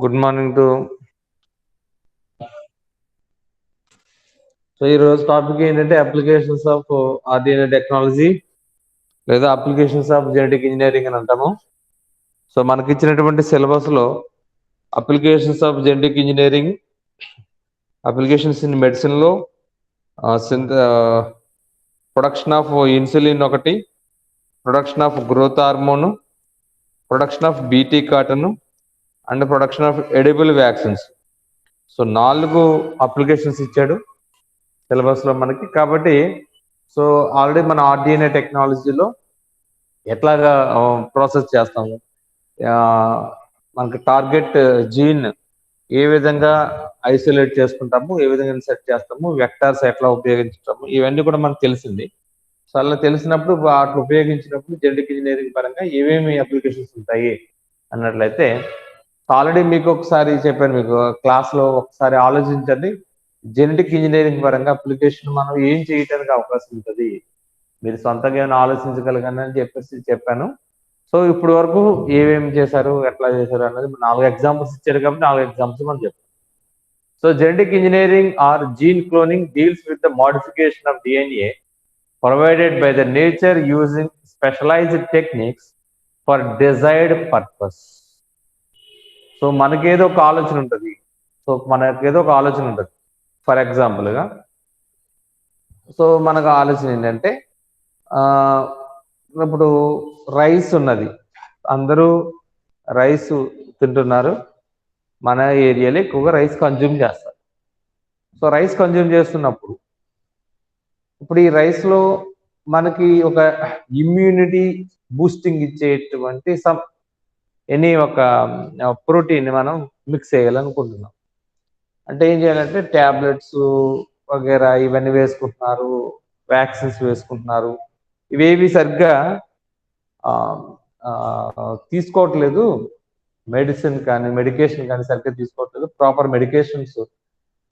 Good morning to so ఈరోజు topic ఏంటంటే applications of ordinary technology లేదా అప్లికేషన్స్ ఆఫ్ జెనెటిక్ ఇంజనీరింగ్ అని అంటాము. సో మనకి ఇచ్చినటువంటి సిలబస్లో applications of genetic engineering, applications in మెడిసిన్లో ప్రొడక్షన్ ఆఫ్ ఇన్సులిన్ ఒకటి, production of growth hormone, production of BT cotton and production of edible vaccines. So 4 applications ఇచ్చాడు సిలబస్లో మనకి. కాబట్టి సో ఆల్రెడీ మన ఆర్డిఎన్ఏ టెక్నాలజీలో ఎట్లాగా ప్రాసెస్ చేస్తాము, మనకి టార్గెట్ జీన్ ఏ విధంగా ఐసోలేట్ చేసుకుంటాము, ఏ విధంగా ఇన్సర్ట్ చేస్తాము, వెక్టార్స్ ఎట్లా ఉపయోగించుతాము, ఇవన్నీ కూడా మనకు తెలిసింది. సో అలా తెలిసినప్పుడు వాటిని ఉపయోగించినప్పుడు జెనెటిక్ ఇంజనీరింగ్ పరంగా ఏమేమి అప్లికేషన్స్ ఉంటాయి అన్నట్లయితే ఆల్రెడీ మీకు ఒకసారి చెప్పాను, మీకు క్లాస్లో ఒకసారి ఆలోచించండి. జెనెటిక్ ఇంజనీరింగ్ పరంగా అప్లికేషన్ మనం ఏం చేయడానికి అవకాశం ఉంటుంది, మీరు సొంతంగా ఏమైనా ఆలోచించగలగని అని చెప్పాను. సో ఇప్పుడు వరకు ఏమేమి చేశారు, ఎట్లా చేశారు అన్నది 4 ఎగ్జాంపుల్స్ ఇచ్చారు కాబట్టి 4 ఎగ్జాంపుల్స్ మనం చెప్తాం. So genetic engineering or gene cloning deals with the modification of DNA provided by the nature using specialized techniques for desired purpose. So మనకేదో ఒక ఆలోచన ఉంటుంది, ఫర్ ఎగ్జాంపుల్గా సో మనకు ఆలోచన ఏంటంటే ఇప్పుడు రైస్ ఉన్నది, అందరూ రైస్ తింటున్నారు, మన ఏరియాలో ఎక్కువగా రైస్ కన్జ్యూమ్ చేస్తారు. సో రైస్ కన్జ్యూమ్ చేస్తున్నప్పుడు ఇప్పుడు ఈ రైస్లో మనకి ఒక ఇమ్యూనిటీ బూస్టింగ్ ఇచ్చేటువంటి ఒక ప్రోటీన్ మనం మిక్స్ చేయాలనుకుంటున్నాం. అంటే ఏం చేయాలంటే ట్యాబ్లెట్స్ వగేరా ఇవన్నీ వేసుకుంటున్నారు, వ్యాక్సిన్స్ వేసుకుంటున్నారు, ఇవేవి సరిగ్గా తీసుకోవట్లేదు, మెడికేషన్ కానీ సరిగ్గా తీసుకోవట్లేదు, ప్రాపర్ మెడికేషన్స్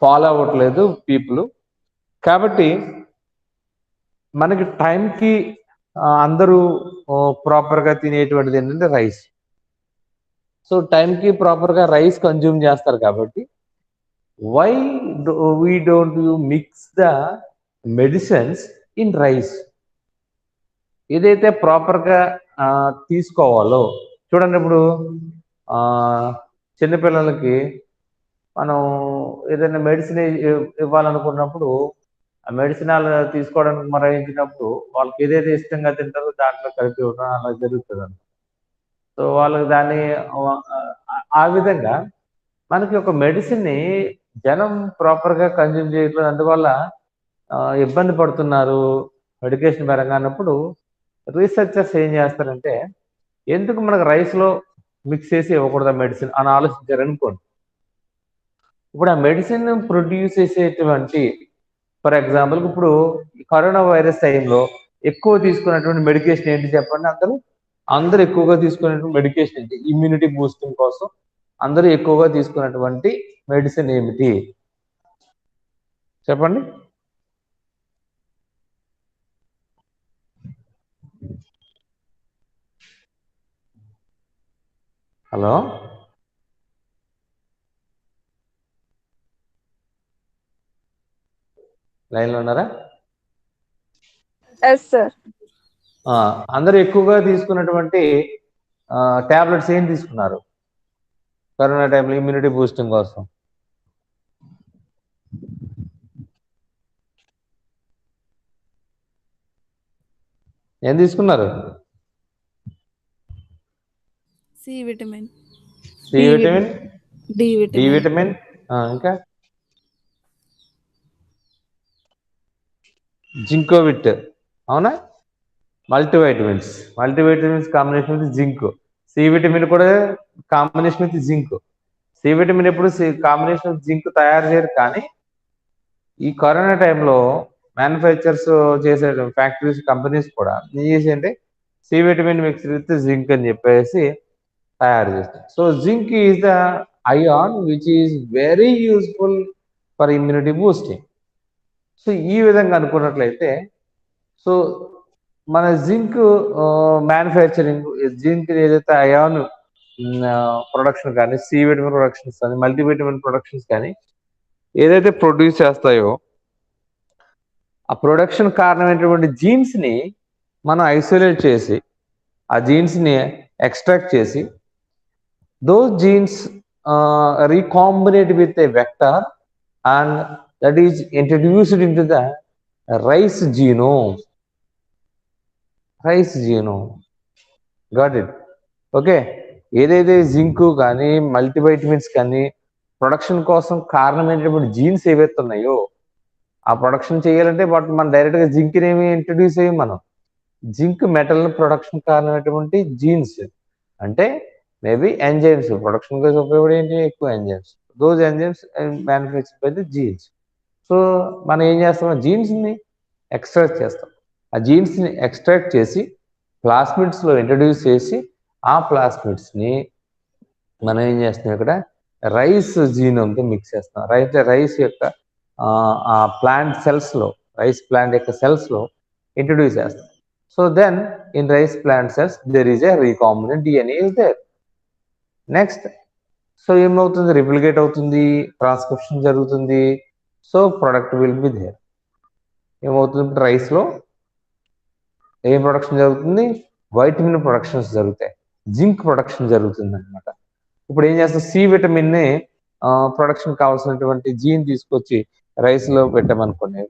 ఫాలో అవ్వట్లేదు పీపుల్. కాబట్టి మనకి టైంకి అందరూ ప్రాపర్గా తినేటువంటిది ఏంటంటే రైస్. సో టైంకి ప్రాపర్గా రైస్ కన్జ్యూమ్ చేస్తారు కాబట్టి why we don't you mix the medicines in rice. ఏదైతే ప్రాపర్గా తీసుకోవాలో చూడండి, ఇప్పుడు చిన్నపిల్లలకి మనం ఏదైనా మెడిసిన్ ఇవ్వాలనుకున్నప్పుడు ఆ మెడిసిన్ తీసుకోవడానికి మరయించినప్పుడు వాళ్ళకి ఏదైతే ఇష్టంగా తింటారో దాంట్లో కలిపి ఇవ్వడం అలా జరుగుతుంది. సో వాళ్ళకి దాన్ని ఆ విధంగా మనకి ఒక మెడిసిన్ని జనం ప్రాపర్గా కన్జ్యూమ్ చేయట్లేదు, అందువల్ల ఇబ్బంది పడుతున్నారు మెడికేషన్ పరంగా అన్నప్పుడు రీసెర్చర్స్ ఏం చేస్తారంటే ఎందుకు మనకు రైస్లో మిక్స్ చేసి ఇవ్వకూడదు మెడిసిన్ అని ఆలోచించారనుకోండి. ఇప్పుడు ఆ మెడిసిన్ ప్రొడ్యూస్ చేసేటువంటి ఫర్ ఎగ్జాంపుల్ ఇప్పుడు కరోనా వైరస్ టైంలో ఎక్కువ తీసుకున్నటువంటి మెడికేషన్ ఏంటి చెప్పండి, అందరూ ఎక్కువగా తీసుకునేటువంటి మెడికేషన్ ఏంటి, ఇమ్యూనిటీ బూస్టింగ్ కోసం అందరూ ఎక్కువగా తీసుకున్నటువంటి మెడిసిన్ ఏమిటి చెప్పండి? హలో, లైన్లో ఉన్నారా? అందరూ ఎక్కువగా తీసుకున్నటువంటి టాబ్లెట్స్ ఏం తీసుకున్నారు కరోనా టైంలో ఇమ్యూనిటీ బూస్టింగ్ కోసం? ఏం తీసుకున్నారు? సి విటమిన్, డి విటమిన్, ఇంకా జింకోవిట్, అవునా? Multivitamins combination with zinc. C vitamin కూడా combination with zinc. C vitamin ఎప్పుడు కాంబినేషన్ విత్ జింక్ తయారు చేయరు, కానీ ఈ కరోనా టైంలో మ్యానుఫ్యాక్చర్స్ చేసే ఫ్యాక్టరీస్ కంపెనీస్ కూడా ఏం చేసేయంటే C vitamin mix with zinc అని చెప్పేసి తయారు చేస్తారు. So zinc is the ion which is very useful for immunity boosting. So ఈ విధంగా అనుకున్నట్లయితే సో మన జింక్ మ్యానుఫ్యాక్చరింగ్, జింక్ ఏదైతే అయాన్ ప్రొడక్షన్ కానీ, సి విటమిన్ ప్రొడక్షన్స్ కానీ, మల్టీవిటమిన్ ప్రొడక్షన్స్ కానీ ఏదైతే ప్రొడ్యూస్ చేస్తాయో ఆ ప్రొడక్షన్ కారణమైనటువంటి జీన్స్ని మనం ఐసోలేట్ చేసి ఆ జీన్స్ని ఎక్స్ట్రాక్ట్ చేసి those genes recombinate with a vector and that is introduced into the rice genome. Got it? Okay, ఏదైతే జింక్ కానీ మల్టీవైటమిన్స్ కానీ ప్రొడక్షన్ కోసం కారణమైనటువంటి జీన్స్ ఏవైతే ఉన్నాయో ఆ ప్రొడక్షన్ చేయాలంటే వాటి మనం డైరెక్ట్గా జింక్ని ఏమి ఇంట్రడ్యూస్ అయ్యి మనం జింక్ మెటల్ ప్రొడక్షన్ కారణమైనటువంటి జీన్స్ అంటే మేబీ ఎంజైమ్స్ ప్రొడక్షన్ కోసం ఉపయోగపడే ఏంటి ఎక్కువ enzymes, those enzymes manufacture by the genes. So మనం ఏం చేస్తాం, జీన్స్ని ఎక్స్ట్రాక్ట్ చేస్తాం. ఆ జీన్స్ని ఎక్స్ట్రాక్ట్ చేసి ప్లాస్మిడ్స్లో ఇంట్రడ్యూస్ చేసి ఆ ప్లాస్మిడ్స్ని మనం ఏం చేస్తాం ఇక్కడ రైస్ జీనోమ్తో మిక్స్ చేస్తాం. రైస్ యొక్క ఆ ప్లాంట్ సెల్స్లో, రైస్ ప్లాంట్ యొక్క సెల్స్లో ఇంట్రడ్యూస్ చేస్తాం. So then in rice plant cells there is a recombinant DNA is there. Next so ఏమవుతుంది, రిప్లికేట్ అవుతుంది, ట్రాన్స్క్రిప్షన్ జరుగుతుంది. So product will be there. ఏమవుతుంది, రైస్లో ఏం ప్రొడక్షన్ జరుగుతుంది, వైటమిన్ ప్రొడక్షన్స్ జరుగుతాయి, జింక్ ప్రొడక్షన్ జరుగుతుంది అనమాట. ఇప్పుడు ఏం చేస్తాం, సి విటమిన్ని ప్రొడక్షన్ కావాల్సినటువంటి జీన్ తీసుకొచ్చి రైస్లో పెట్టామనుకోండి.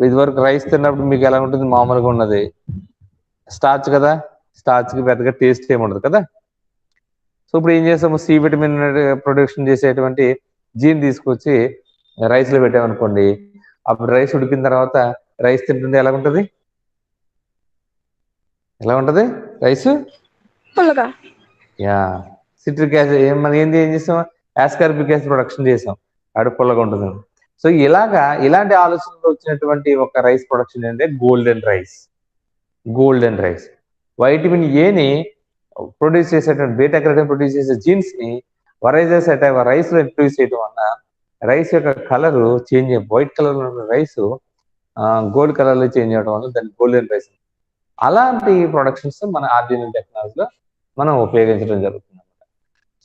ఇదివరకు రైస్ తిన్నప్పుడు మీకు ఎలా ఉంటుంది, మామూలుగా ఉన్నది స్టార్చ్ కదా, స్టార్చ్కి పెద్దగా టేస్ట్ ఏముండదు కదా. సో ఇప్పుడు ఏం చేస్తాము, సి విటమిన్ ప్రొడక్షన్ చేసేటువంటి జీన్ తీసుకొచ్చి రైస్లో పెట్టామనుకోండి. అప్పుడు రైస్ ఉడికిన తర్వాత రైస్ తింటుంటే ఎలా ఉంటుంది, రైస్ పుల్లగా. యా, సిట్రిక్ యాసిడ్ మనం ఏం చేస్తాం, యాస్కార్బిక్ యాసిడ్ ప్రొడక్షన్ చేసాం, అడు పుల్లగా ఉంటుంది. సో ఇలాంటి ఆలోచనలు వచ్చినటువంటి ఒక రైస్ ప్రొడక్షన్ ఏంటంటే గోల్డెన్ రైస్. వైటమిన్ ఏని ప్రొడ్యూస్ చేసేటువంటి బీటా కెరటిన్ ప్రొడ్యూస్ చేసే జీన్స్ని రైస్లో ఇంట్రడ్యూస్ చేయడం వల్ల రైస్ యొక్క కలర్ చేంజ్ అయ్యి వైట్ కలర్లో ఉన్న రైస్ గోల్డ్ కలర్లో చేంజ్ అవ్వడం వల్ల దాన్ని గోల్డెన్ రైస్. అలాంటి ప్రొడక్షన్స్ మన ఆర్డినరీ టెక్నాలజీలో మనం ఉపయోగించడం జరుగుతుంది అనమాట.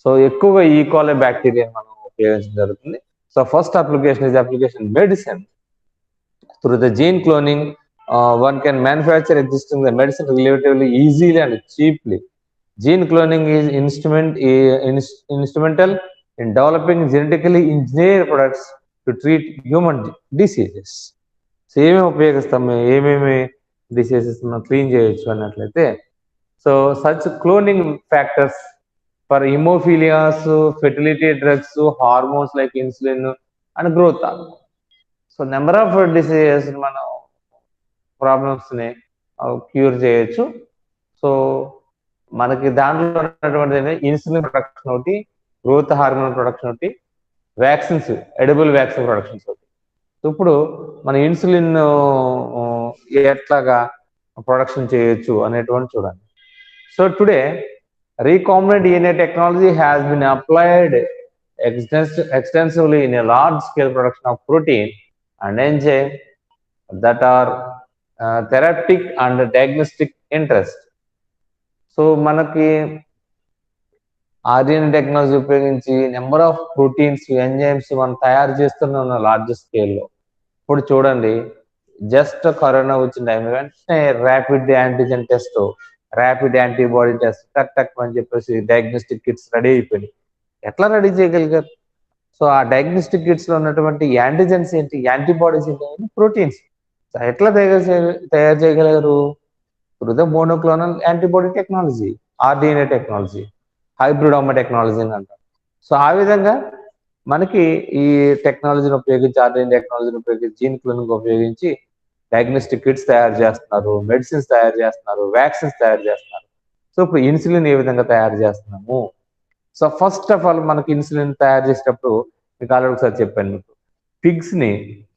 సో ఎక్కువగా ఈకోలే బ్యాక్టీరియా మనం ఉపయోగించడం జరుగుతుంది. So first application medicine. Through the gene cloning one can manufacture existing the medicine relatively easily and cheaply. Gene cloning is instrumental in developing genetically engineered products to treat human diseases. So ఏమేమి ఉపయోగిస్తాము, ఏమేమి diseases మనం clean చేయొచ్చు అన్నట్లయితే, so such cloning factors for hemophilias, fertility drugs, hormones like insulin and growth. So number of diseases మనం ప్రాబ్లమ్స్ని cure చేయొచ్చు. So మనకి దాంట్లో ఉన్నటువంటి ఇన్సులిన్ ప్రొడక్షన్ ఒకటి, గ్రోత్ హార్మోన్ ప్రొడక్షన్ ఒకటి, వ్యాక్సిన్స్, ఎడిబుల్ వ్యాక్సిన్ ప్రొడక్షన్స్ ఒకటి. ఇప్పుడు మన ఇన్సులిన్ ఎట్లాగా ప్రొడక్షన్ చేయొచ్చు అనేటువంటి చూడండి. So today recombinant DNA technology has been applied extensively in a large scale production of protein and enzyme that are therapeutic and diagnostic interest. So మనకి ordinary technology ఉపయోగించి number of proteins, enzymes మనం తయారు చేస్తున్నాం large స్కేల్లో. ఇప్పుడు చూడండి, just corona వచ్చిన time వెంటనే rapid antigen test, rapid antibody test టక్ అని చెప్పేసి డయాగ్నోస్టిక్ కిట్స్ రెడీ అయిపోయినాయి. ఎట్లా రెడీ చేయగలిగారు? సో ఆ డయాగ్నోస్టిక్ కిట్స్లో ఉన్నటువంటి యాంటీజెన్స్ ఏంటి, యాంటీబాడీస్ ఏంటి, ప్రోటీన్స్. ఎట్లా తయారు చేయగలిగారు? Through the monoclonal antibody technology, rDNA technology, hybridoma technology అని అంటారు. సో ఆ విధంగా మనకి ఈ టెక్నాలజీని ఉపయోగించి, ఆర్డిఎన్ఏ టెక్నాలజీని ఉపయోగించి, జీన్ క్లోనింగ్ ఉపయోగించి డయాగ్నోస్టిక్ కిట్స్ తయారు చేస్తున్నారు, మెడిసిన్స్ తయారు చేస్తున్నారు, వ్యాక్సిన్స్ తయారు చేస్తున్నారు. సో ఇప్పుడు ఇన్సులిన్ ఏ విధంగా తయారు చేస్తున్నాము? సో ఫస్ట్ ఆఫ్ ఆల్ మనకి ఇన్సులిన్ తయారు చేసేటప్పుడు మీకు ఆల్రెడీ ఒకసారి చెప్పాను, మీకు పిగ్స్ని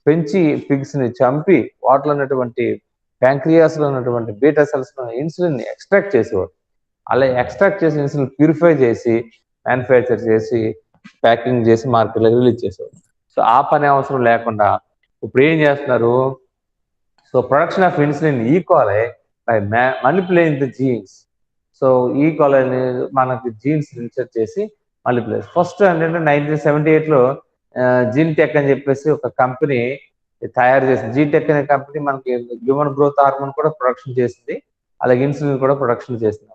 పెంచి, పిగ్స్ని చంపి వాటిలో ఉన్నటువంటి ప్యాంక్రియాస్లో ఉన్నటువంటి బీటా సెల్స్లో ఇన్సులిన్ని ఎక్స్ట్రాక్ట్ చేసేవాడు. అలా ఎక్స్ట్రాక్ట్ చేసి ఇన్సులిన్ ప్యూరిఫై చేసి మ్యానుఫ్యాక్చర్ చేసి ప్యాకింగ్ చేసి మార్కెట్లో రిలీజ్ చేసేవాడు. సో ఆ పని అవసరం లేకుండా ఇప్పుడు ఏం చేస్తున్నారు? So production of insulin equal by manipulating the genes. So ఈ కాలనీ మనకి జీన్స్ ఇన్సర్ట్ చేసి మళ్ళీ ప్లేస్ ఫస్ట్ ఏంటంటే 1978లో జీన్ టెక్ అని చెప్పేసి ఒక కంపెనీ తయారు చేసింది. జీన్ టెక్ అనే కంపెనీ మనకి హ్యూమన్ గ్రోత్ హార్మోన్ కూడా ప్రొడక్షన్ చేసింది, అలాగే ఇన్సులిన్ కూడా ప్రొడక్షన్ చేసింది.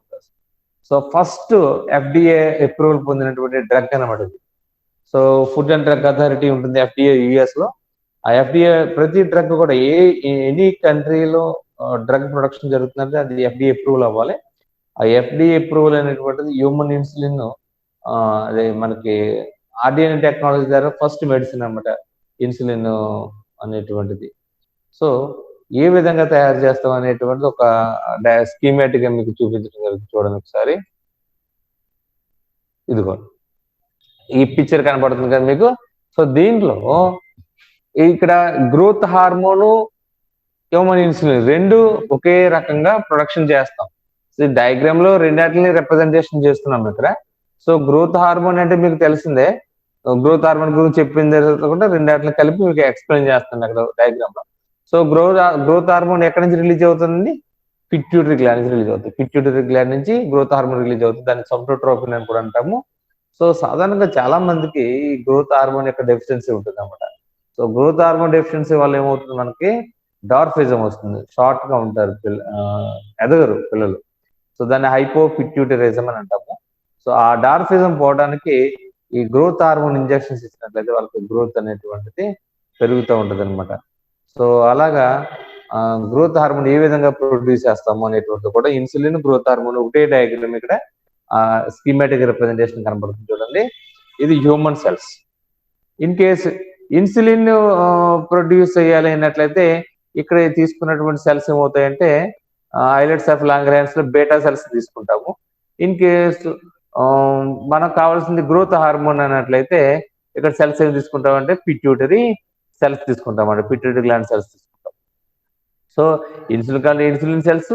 సో ఫస్ట్ FDA అప్రూవల్ పొందినటువంటి డ్రగ్ అనమాట ఇది. So food and drug authority ఉంటుంది FDA US లో. ఆ FDA ప్రతి డ్రగ్ కూడా ఎనీ కంట్రీలో డ్రగ్ ప్రొడక్షన్ జరుగుతుందంటే అది FDA అప్రూవల్ అవ్వాలి. ఆ FDA అప్రూవల్ అనేటువంటిది హ్యూమన్ ఇన్సులిన్ అదే మనకి RNA టెక్నాలజీ ద్వారా ఫస్ట్ మెడిసిన్ అనమాట ఇన్సులిన్ అనేటువంటిది. సో ఏ విధంగా తయారు చేస్తాం అనేటువంటిది ఒక స్కీమాటిక్ గా మీకు చూపించడం జరుగుతుంది. చూడండి ఒకసారి, ఇదిగో ఈ పిక్చర్ కనబడుతుంది కదా మీకు. సో దీంట్లో ఇక్కడ గ్రోత్ హార్మోను, హ్యూమన్ ఇన్సులిన్ రెండు ఒకే రకంగా ప్రొడక్షన్ చేస్తాం. సో డయాగ్రామ్ లో రెండాటిని రిప్రజెంటేషన్ చేస్తున్నాం ఇక్కడ. సో గ్రోత్ హార్మోన్ అంటే మీకు తెలిసిందే, గ్రోత్ హార్మోన్ గురించి చెప్పిన తర్వాత కూడా రెండాటిని కలిపి మీకు ఎక్స్ప్లెయిన్ చేస్తాను అక్కడ డయాగ్రామ్ లో. సో గ్రోత్ హార్మోన్ ఎక్కడి నుంచి రిలీజ్ అవుతుంది? పిట్యూటరీ గ్లాండ్ నుంచి రిలీజ్ అవుతుంది. పిట్యూటరీ గ్లాండ్ నుంచి గ్రోత్ హార్మోన్ రిలీజ్ అవుతుంది. దాన్ని సోమటోట్రోపిన్ అని కూడా అంటాము. సో సాధారణంగా చాలా మందికి ఈ గ్రోత్ హార్మోన్ యొక్క డెఫిషియన్సీ ఉంటుంది అనమాట. సో గ్రోత్ హార్మోన్ డెఫిషియన్సీ వల్ల ఏమవుతుంది, మనకి డార్ఫిజం వస్తుంది, షార్ట్ గా ఉంటారు ఎదగరు పిల్లలు. సో దాన్ని హైపోపిట్యూటరిజం అని అంటాము. సో ఆ డార్ఫిజం పోవడానికి ఈ గ్రోత్ హార్మోన్ ఇంజెక్షన్స్ ఇచ్చినట్లయితే వాళ్ళకి గ్రోత్ అనేటువంటిది పెరుగుతూ ఉంటుంది అనమాట. సో అలాగా గ్రోత్ హార్మోన్ ఏ విధంగా ప్రొడ్యూస్ చేస్తాము అనేటువంటి కూడా ఇన్సులిన్, గ్రోత్ హార్మోన్ ఒకటే డయాగ్రామ్ ఇక్కడ స్కీమాటిక్ రిప్రజెంటేషన్ కనబడుతుంది చూడండి. ఇది human cells. In case insulin produce చేయాలి అన్నట్లయితే ఇక్కడ తీసుకున్నటువంటి సెల్స్ ఏమవుతాయంటే ఐలెట్స్ ఆఫ్ లాంగ్రాన్స్ లో బీటా సెల్స్ తీసుకుంటాము. ఇన్ కేస్ మనకు కావాల్సింది గ్రోత్ హార్మోన్ అన్నట్లయితే ఇక్కడ సెల్స్ ఏమి తీసుకుంటామంటే పిట్యూటరీ సెల్స్ తీసుకుంటాం అంటే పిట్యూటరీ గ్లాండ్ సెల్స్ తీసుకుంటాం. So insulin cells,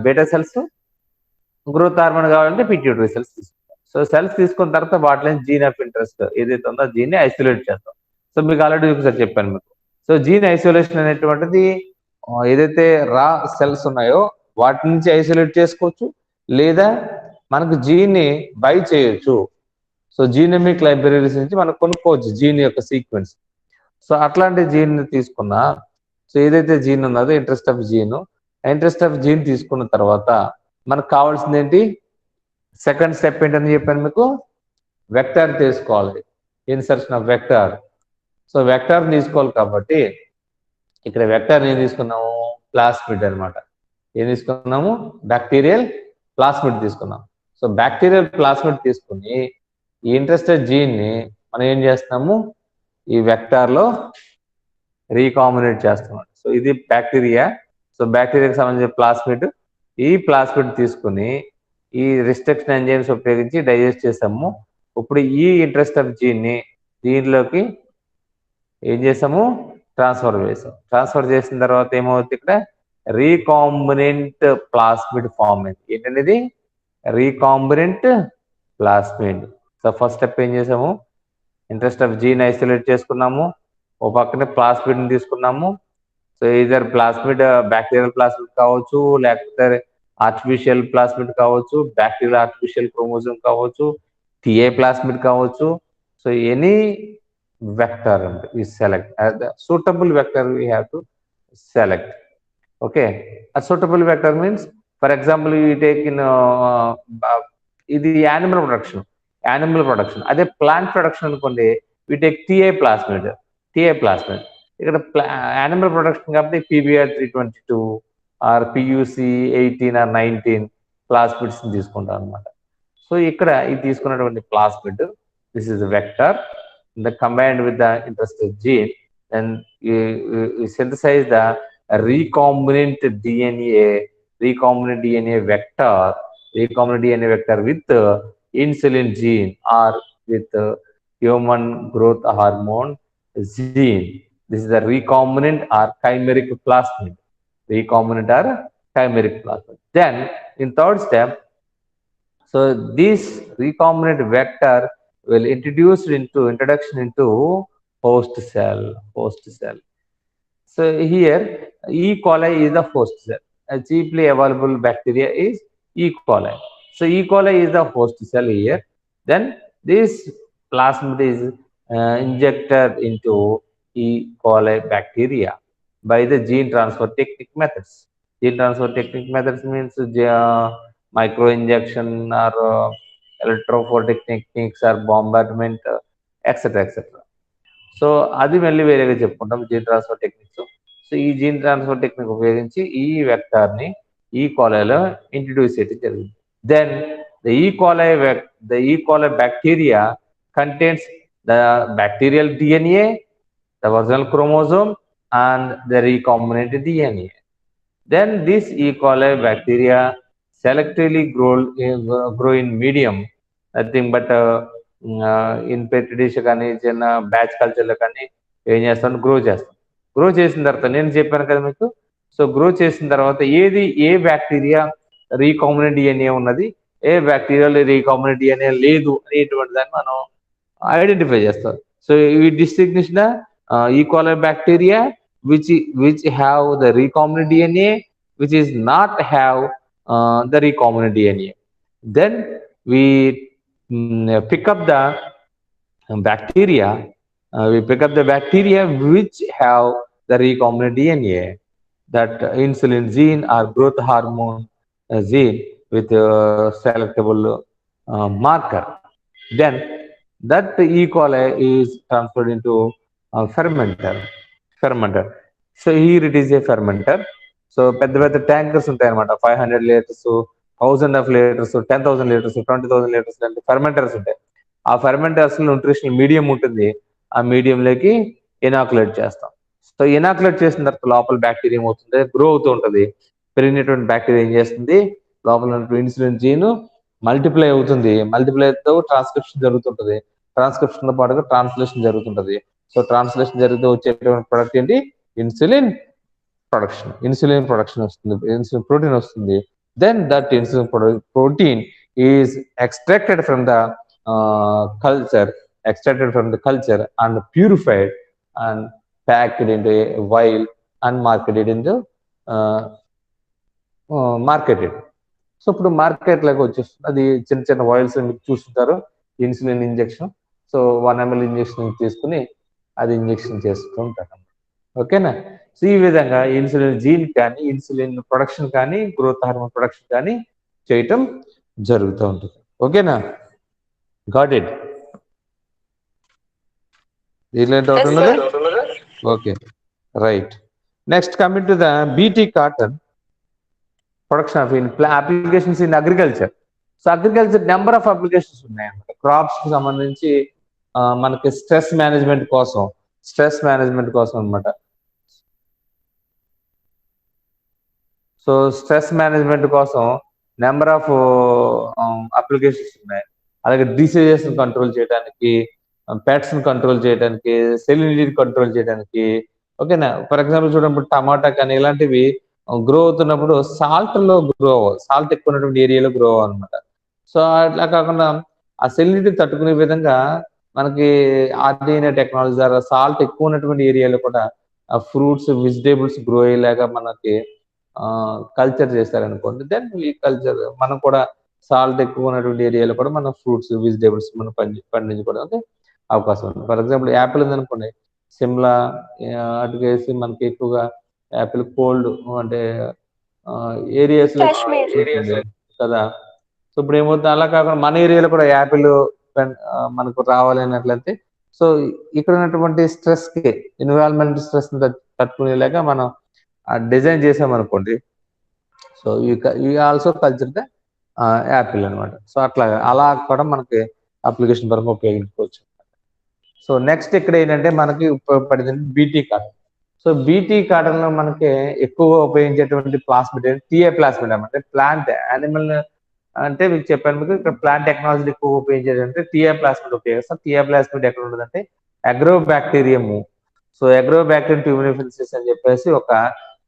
beta cells, growth hormone కావాలంటే పిట్యూటరీ సెల్స్ తీసుకుంటాం. సో సెల్స్ తీసుకున్న తర్వాత వాటిలో జీన్ ఆఫ్ ఇంట్రెస్ట్ ఏదైతే ఉందో జీన్ ని ఐసోలేట్ చేస్తాం. సో మీకు ఆల్రెడీ ఒకసారి చెప్పాను మీకు. సో జీన్ ఐసోలేషన్ అనేటువంటిది ఏదైతే రా సెల్స్ ఉన్నాయో వాటి నుంచి ఐసోలేట్ చేసుకోవచ్చు, లేదా మనకు జీన్ ని బై చేయొచ్చు. సో జీనమిక్ లైబ్రరీస్ నుంచి మనం కొనుక్కోవచ్చు జీన్ యొక్క సీక్వెన్స్. సో అట్లాంటి జీన్ తీసుకున్నా, సో ఏదైతే జీన్ ఉన్నదో ఇంట్రెస్ట్ ఆఫ్ జీన్ తీసుకున్న తర్వాత మనకు కావాల్సింది ఏంటి, సెకండ్ స్టెప్ ఏంటని చెప్పాను మీకు, వెక్టార్ తీసుకోవాలి, insertion of vector. So vector తీసుకోవాలి కాబట్టి ఇక్కడ వెక్టార్ ఏం తీసుకున్నాము, ప్లాస్మిడ్ అనమాట. ఏం తీసుకున్నాము, బ్యాక్టీరియల్ ప్లాస్మిడ్ తీసుకున్నాం. సో బ్యాక్టీరియల్ ప్లాస్మిడ్ తీసుకుని ఈ ఇంట్రెస్టెడ్ జీన్ ని మనం ఏం చేస్తున్నాము, ఈ వెక్టార్ లో రీకాంబినేట్ చేస్తున్నాం. సో ఇది బ్యాక్టీరియా. సో బ్యాక్టీరియాకి సంబంధించిన ప్లాస్మిడ్, ఈ ప్లాస్మిడ్ తీసుకుని ఈ రిస్ట్రిక్షన్ ఎంజైమ్స్ ఉపయోగించి డైజెస్ట్ చేసాము. ఇప్పుడు ఈ ఇంట్రెస్ట్ ఆఫ్ జీన్ ని దీనిలోకి ఏం చేసాము, ట్రాన్స్ఫర్ చేసిన తర్వాత ఏమవుతుంది, ఇక్కడ రీకాంబినెంట్ ప్లాస్మిడ్ ఫామ్ అయింది. ఏంటనేది recombinant plasmid. So first step ఏం చేసాము, ఇంట్రెస్ట్ ఆఫ్ జీన్ ఐసోలేట్ చేసుకున్నాము, ఓ పక్కనే ప్లాస్మిడ్ ని తీసుకున్నాము. So either plasmid bacterial plasmid కావచ్చు, లేకపోతే ఆర్టిఫిషియల్ ప్లాస్మిడ్ కావచ్చు, బ్యాక్టీరియల్ ఆర్టిఫిషియల్ క్రోమోజోమ్ కావచ్చు, TA ప్లాస్మిడ్ కావచ్చు. So any vector we select the suitable vector we have to select. Okay, a suitable vector means, for example, we take in the animal production అదే plant production అనుకోండి, we take TA plasmid. ఇక్కడ animal production కాబట్టి PBR 322 or PUC 18 or 19 plasmids తీసుకుంటాం అనమాట. So ఇక్కడ ఇది తీసుకున్నటువంటి plasmid, this is a vector. Combined with the interested gene, then you synthesize the recombinant DNA vector with insulin gene or with human growth hormone gene. This is the recombinant or chimeric plasmid. Then in third step, so this recombinant vector will introduction into host cell. So here E. coli is the host cell. A cheaply available bacteria is E. coli. So E. coli is the host cell here. Then this plasmid is injected into E. coli bacteria by the gene transfer technique methods. Gene transfer technique methods means micro injection or electrophoretic techniques or bombardment, etc. etc. So అది మళ్ళీ వేరేగా చెప్పుకుంటాం gene transfer techniques. So ఈ gene transfer technique ఉపయోగించి ఈ వెక్టార్ని ఈ కోలైలో introduce చేయడం జరిగింది. దెన్ ద ఈ కోలై bacteria contains the bacterial DNA, the original chromosome and the recombinant DNA. Then this E. coli bacteria selectively grow in medium, nothing but in పెట్టి dish కానీ చిన్న batch కల్చర్లో కానీ ఏం చేస్తాను, గ్రో చేస్తాం. గ్రో చేసిన తర్వాత నేను చెప్పాను కదా మీకు. సో గ్రో చేసిన తర్వాత ఏ బ్యాక్టీరియా రీకాంబినెంట్ డిఎన్ఏ ఉన్నది, ఏ బ్యాక్టీరియాలో రీకాంబినెంట్ డిఎన్ఏ లేదు అనేటువంటి దాన్ని మనం ఐడెంటిఫై చేస్తాం. సో ఈ డిస్టింగ్విష్ ఈ coli bacteria which have the recombinant DNA, which is not have the recombinant DNA. Then we pick up the bacteria. Which have the recombinant DNA, that insulin gene or growth hormone gene with selectable marker. Then that E. coli is transferred into fermenter. So here it is a fermenter. So పెద్ద tankers ఉంటాయి అనమాట, 500 litres, 1000 of liters, 10,000 litres, 20,000 litres లాంటి fermenters ఉంటాయి. ఆ fermenters లో nutritional medium ఉంటుంది. ఆ మీడియంలోకి inoculate చేస్తాం. సో ఇనాకులేట్ చేసిన తర్వాత లోపల బ్యాక్టీరియా ఏమవుతుంది, గ్రో అవుతూ ఉంటుంది. పెరిగినటువంటి బ్యాక్టీరియా ఏం చేస్తుంది, లోపల ఉన్నటువంటి ఇన్సులిన్ జీన్ మల్టిప్లై అవుతుంది. మల్టిప్లైతో ట్రాన్స్క్రిప్షన్ జరుగుతుంటుంది. ట్రాన్స్క్రిప్షన్ తో పాటుగా ట్రాన్స్లేషన్ జరుగుతుంటుంది. సో ట్రాన్స్లేషన్ జరిగితే వచ్చేటువంటి ప్రొడక్ట్ ఏంటి, ఇన్సులిన్ ప్రొడక్షన్ వస్తుంది, ఇన్సులిన్ ప్రోటీన్ వస్తుంది. Then that insulin protein is extracted from the culture and purified and packed into a vial and marketed. So ఇప్పుడు మార్కెట్ లాగా వచ్చేస్తుంది. అది చిన్న వాయిల్స్ మీకు చూస్తుంటారు, insulin injection. So 1 ml injection తీసుకుని అది ఇంజెక్షన్ చేస్తూ ఉంటారు. ఓకేనా. సో ఈ విధంగా ఇన్సులిన్ జీన్ కానీ, ఇన్సులిన్ ప్రొడక్షన్ కానీ, గ్రోత్ హార్మోన్ ప్రొడక్షన్ కానీ చేయటం జరుగుతూ ఉంటుంది. ఓకేనా, గాట్ ఇట్. దీనిలో డౌట్ ఉన్నదా? Okay, right. Next coming to the BT cotton production of applications in agriculture. So agriculture number of applications ఉన్నాయన్నమాట. క్రాప్స్ కి సంబంధించి మనకి స్ట్రెస్ మేనేజ్మెంట్ కోసం అనమాట. సో స్ట్రెస్ మేనేజ్మెంట్ కోసం నెంబర్ ఆఫ్ అప్లికేషన్స్ ఉన్నాయి. అలాగే డిసీజెస్ కంట్రోల్ చేయడానికి, పెట్స్ కంట్రోల్ చేయడానికి, సెలినిటీ కంట్రోల్ చేయడానికి. ఓకేనా. ఫర్ ఎగ్జాంపుల్ చూడండి, టమాటా కానీ ఇలాంటివి గ్రో అవుతున్నప్పుడు సాల్ట్ ఎక్కువ ఉన్నటువంటి ఏరియాలో గ్రో అవ్వాలన్నమాట. సో అట్లా కాకుండా ఆ సెలినిటీ తట్టుకునే విధంగా మనకి ఆర్డిఎన్ఏ టెక్నాలజీ ద్వారా సాల్ట్ ఎక్కువ ఉన్నటువంటి ఏరియాలో కూడా ఫ్రూట్స్, వెజిటేబుల్స్ గ్రో అయ్యేలాగా మనకి కల్చర్ చేస్తారనుకోండి. దెన్ ఈ కల్చర్ మనం కూడా సాల్ట్ ఎక్కువ ఉన్నటువంటి ఏరియాలో కూడా మనం ఫ్రూట్స్, వెజిటేబుల్స్ మనం పండించుకోవడానికి అవకాశం ఉంది. ఫర్ ఎగ్జాంపుల్ యాపిల్ ఉందనుకోండి, సిమ్లా అటుకేసి మనకి ఎక్కువగా యాపిల్ కోల్డ్ అంటే ఏరియాస్ కదా. సో ఇప్పుడు ఏమవుతుంది, అలా కాకుండా మన ఏరియాలో కూడా యాపిల్ మనకు రావాలి అన్నట్లయితే, సో ఇక్కడ ఉన్నటువంటి స్ట్రెస్ కి, ఎన్విరాన్మెంట్ స్ట్రెస్ తట్టుకునేలాగా మనం డిజైన్ చేసామనుకోండి. సో ఈ ఆల్సో కల్చర్ ద యాపిల్ అనమాట. సో అలా కూడా మనకి అప్లికేషన్ పరంగా ఉపయోగించుకోవచ్చు. సో నెక్స్ట్ ఇక్కడ ఏంటంటే మనకి ఉపయోగపడింది BT cotton. So BT cotton లో మనకి ఎక్కువగా ఉపయోగించేటువంటి ప్లాస్మిడ్ టీఏ ప్లాస్మిడ్ అనమాట. ప్లాంట్ యానిమల్ అంటే మీకు చెప్పాను, మీకు ఇక్కడ ప్లాంట్ టెక్నాలజీ ఎక్కువ ఉపయోగించేదంటే టీఏ ప్లాస్మిడ్ ఉపయోగిస్తాం. టీఏ ప్లాస్మిడ్ ఎక్కడ ఉండదంటే అగ్రోబ్యాక్టీరియము. సో అగ్రోబ్యాక్టీరియం ట్యూబినిఫెన్సిస్ అని చెప్పేసి ఒక